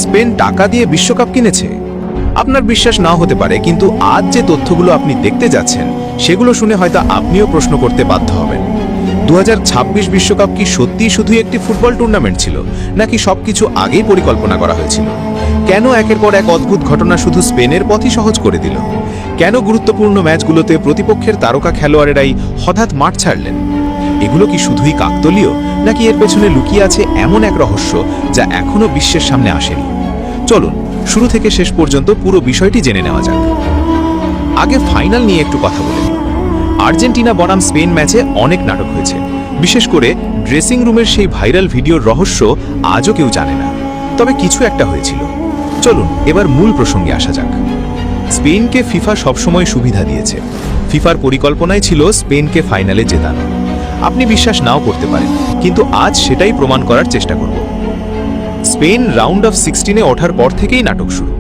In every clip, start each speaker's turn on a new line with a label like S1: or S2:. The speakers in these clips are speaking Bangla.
S1: স্পেন টাকা দিয়ে বিশ্বকাপ কিনেছে? আপনার বিশ্বাস নাও হতে পারে, কিন্তু আজ যে তথ্যগুলো আপনি দেখতে যাচ্ছেন সেগুলো শুনে হয়তো আপনিও প্রশ্ন করতে বাধ্য হবেন। 2026 বিশ্বকাপ কি সত্যিই শুধুই একটি ফুটবল টুর্নামেন্ট ছিল, নাকি সবকিছু আগেই পরিকল্পনা করা হয়েছিল? কেন একের পর এক অদ্ভুত ঘটনা শুধু স্পেনের পথই সহজ করে দিল? কেন গুরুত্বপূর্ণ ম্যাচগুলোতে প্রতিপক্ষের তারকা খেলোয়াড়েরাই হঠাৎ মাঠ ছাড়লেন? এগুলো কি শুধুই কাকতালীয়, নাকি এর পেছনে লুকিয়ে আছে এমন এক রহস্য যা এখনো বিশ্বের সামনে আসেনি? চলুন শুরু থেকে শেষ পর্যন্ত পুরো বিষয়টি জেনে নেওয়া যাক। আগে ফাইনাল নিয়ে একটু কথা বলি। আর্জেন্টিনা বনাম স্পেন ম্যাচে অনেক নাটক হয়েছে, বিশেষ করে ড্রেসিং রুমের সেই ভাইরাল ভিডিওর রহস্য আজও কেউ জানে না। তবে কিছু একটা হয়েছিল। চলুন এবার মূল প্রসঙ্গে আসা যাক। স্পেনকে ফিফা সবসময় সুবিধা দিয়েছে। ফিফার পরিকল্পনাই ছিল স্পেনকে ফাইনালে জেতানো। আপনি বিশ্বাস নাও করতে পারেন, কিন্তু আজ সেটাই প্রমাণ করার চেষ্টা করব। স্পেন রাউন্ড অফ 16-এ ওঠার পর থেকেই নাটক শুরু।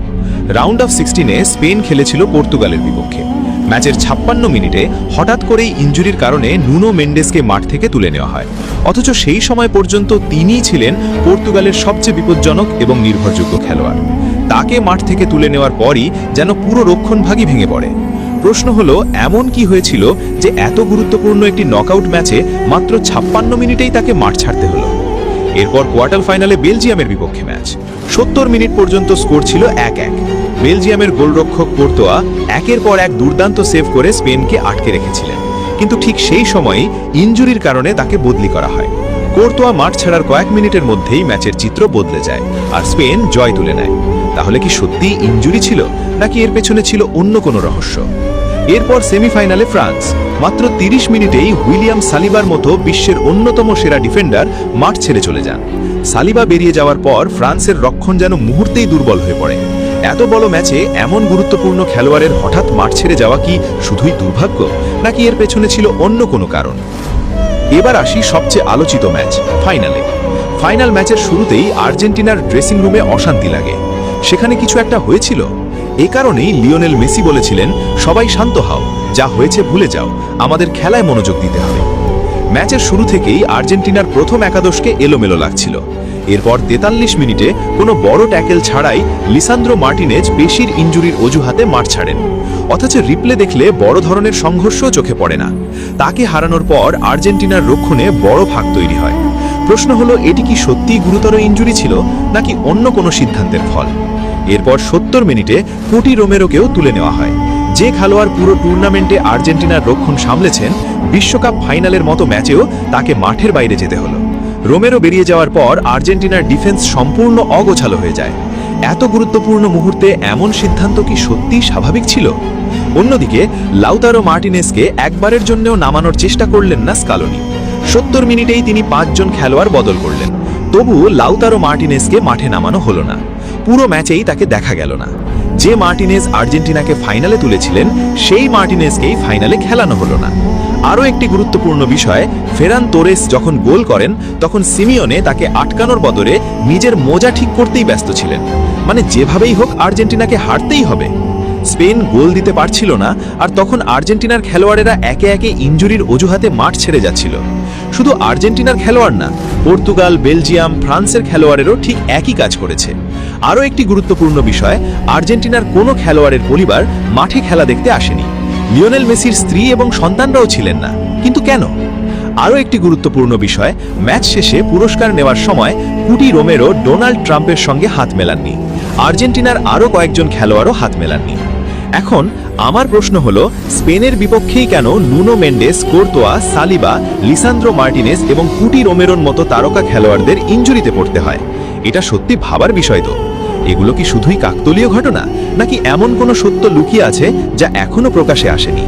S1: রাউন্ড অফ 16-এ স্পেন খেলেছিল পর্তুগালের বিপক্ষে। ম্যাচের 56 মিনিটে হঠাৎ করেই ইনজুরির কারণে নুনো মেন্ডেসকে মাঠ থেকে তুলে নেওয়া হয়। অথচ সেই সময় পর্যন্ত তিনিই ছিলেন পর্তুগালের সবচেয়ে বিপজ্জনক এবং নির্ভরযোগ্য খেলোয়াড়। তাকে মাঠ থেকে তুলে নেওয়ার পরই যেন পুরো রক্ষণভাগই ভেঙে পড়ে। প্রশ্ন হলো, এমন কি হয়েছিল যে এত গুরুত্বপূর্ণ একটি নকআউট ম্যাচে মাত্র 56 মিনিটেই তাকে মাঠ ছাড়তে হলো? এরপর কোয়ার্টার ফাইনালে বেলজিয়ামের বিপক্ষে ম্যাচ। 70 মিনিট পর্যন্ত স্কোর ছিল 1-1। বেলজিয়ামের গোলরক্ষক কোর্তোয়া একের পর এক দুর্দান্ত সেভ করে স্পেনকে আটকে রেখেছিলেন, কিন্তু ঠিক সেই সময়ই ইনজুরির কারণে তাকে বদলি করা হয়। কোর্তোয়া মাঠ ছাড়ার কয়েক মিনিটের মধ্যেই ম্যাচের চিত্র বদলে যায় আর স্পেন জয় তুলে নেয়। তাহলে কি সত্যিই ইনজুরি ছিল, নাকি এর পেছনে ছিল অন্য কোনো রহস্য? এরপর সেমিফাইনালে ফ্রান্স। মাত্র 30 মিনিটেই উইলিয়াম সালিবার মতো বিশ্বের অন্যতম সেরা ডিফেন্ডার মাঠ ছেড়ে চলে যান। সালিবা বেরিয়ে যাওয়ার পর ফ্রান্সের রক্ষণ যেন মুহূর্তেই দুর্বল হয়ে পড়ে। এত বড় ম্যাচে এমন গুরুত্বপূর্ণ খেলোয়াড়ের হঠাৎ মাঠ ছেড়ে যাওয়া কি শুধুই দুর্ভাগ্য, নাকি এর পেছনে ছিল অন্য কোনো কারণ? এবার আসি সবচেয়ে আলোচিত ম্যাচ, ফাইনালে। ফাইনাল ম্যাচের শুরুতেই আর্জেন্টিনার ড্রেসিং রুমে অশান্তি লাগে। সেখানে কিছু একটা হয়েছিল। এ কারণেই লিওনেল মেসি বলেছিলেন, সবাই শান্ত হও, যা হয়েছে ভুলে যাও, আমাদের খেলায় মনোযোগ দিতে হবে। ম্যাচের শুরু থেকেই আর্জেন্টিনার প্রথম একাদশকে এলোমেলো লাগছিল। এরপর 43 মিনিটে কোনো বড় ট্যাকেল ছাড়াই লিসান্দ্রো মার্টিনেজ পেশির ইনজুরির অজুহাতে মাঠ ছাড়েন। অথচ রিপ্লে দেখলে বড় ধরনের সংঘর্ষ চোখে পড়ে না। তাকে হারানোর পর আর্জেন্টিনার রক্ষণে বড় ফাঁক তৈরি হয়। প্রশ্ন হলো, এটি কি সত্যিই গুরুতর ইনজুরি ছিল, নাকি অন্য কোনো সিদ্ধান্তের ফল? এরপর 70 মিনিটে কুটি রোমেরোকেও তুলে নেওয়া হয়। যে খেলোয়াড় পুরো টুর্নামেন্টে আর্জেন্টিনার রক্ষণ সামলেছেন, বিশ্বকাপ ফাইনালের মতো ম্যাচেও তাকে মাঠের বাইরে যেতে হলো। রোমেরো বেরিয়ে যাওয়ার পর আর্জেন্টিনার ডিফেন্স সম্পূর্ণ অগোছালো হয়ে যায়। এত গুরুত্বপূর্ণ মুহূর্তে এমন সিদ্ধান্ত কি সত্যিই স্বাভাবিক ছিল? অন্যদিকে লাউতারো মার্টিনেজকে একবারের জন্যও নামানোর চেষ্টা করলেন না স্কালোনি। 70 মিনিটেই তিনি 5 জন খেলোয়াড় বদল করলেন। তবুও লাউতারো মার্টিনেজকে মাঠে নামানো হলো না। পুরো ম্যাচেই তাকে দেখা গেল না। যে মার্টিনেজ আর্জেন্টিনাকে ফাইনালে তুলেছিলেন, সেই মার্টিনেজকেই ফাইনালে খেলানো হলো না। আরও একটি গুরুত্বপূর্ণ বিষয়, ফেরান তোরেস যখন গোল করেন তখন সিমিওনে তাকে আটকানোর বদলে নিজের মোজা ঠিক করতেই ব্যস্ত ছিলেন। মানে যেভাবেই হোক আর্জেন্টিনাকে হারতেই হবে। স্পেন গোল দিতে পারছিল না, আর তখন আর্জেন্টিনার খেলোয়াড়েরা একে একে ইনজুরির অজুহাতে মাঠ ছেড়ে যাচ্ছিল। শুধু আর্জেন্টিনার খেলোয়াড় না, পর্তুগাল, বেলজিয়াম, ফ্রান্সের খেলোয়াড়েরও ঠিক একই কাজ করেছে। আরও একটি গুরুত্বপূর্ণ বিষয়, আর্জেন্টিনার কোনো খেলোয়াড়ের পরিবার মাঠে খেলা দেখতে আসেনি। লিওনেল মেসির স্ত্রী এবং সন্তানরাও ছিলেন না। কিন্তু কেন? আরও একটি গুরুত্বপূর্ণ বিষয়, ম্যাচ শেষে পুরস্কার নেওয়ার সময় কুটি রোমেরো ডোনাল্ড ট্রাম্পের সঙ্গে হাত মেলাননি। আর্জেন্টিনার আরও কয়েকজন খেলোয়াড়ও হাত মেলাননি। এখন আমার প্রশ্ন হলো, স্পেনের বিপক্ষেই কেন Nuno Mendes, Karatoya, Saliba, Lisandro Martinez এবং কুটি রোমেরোর মতো তারকা খেলোয়াড়দের ইনজুরিতে পড়তে হয়? এটা সত্যি ভাবার বিষয় তো। এগুলো কি শুধুই কাকতালীয় ঘটনা, নাকি এমন কোনো সত্য লুকিয়ে আছে যা এখনো প্রকাশে আসেনি?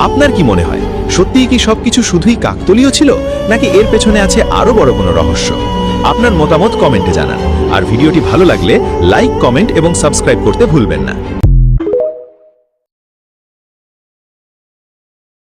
S1: আপনার কি মনে হয়, সত্যিই কি সবকিছু শুধুই কাকতালীয় ছিল, নাকি এর পেছনে আছে আরো বড় কোনো রহস্য? আপনার মতামত কমেন্টে জানান। আর ভিডিওটি ভালো লাগলে লাইক, কমেন্ট এবং সাবস্ক্রাইব করতে ভুলবেন না।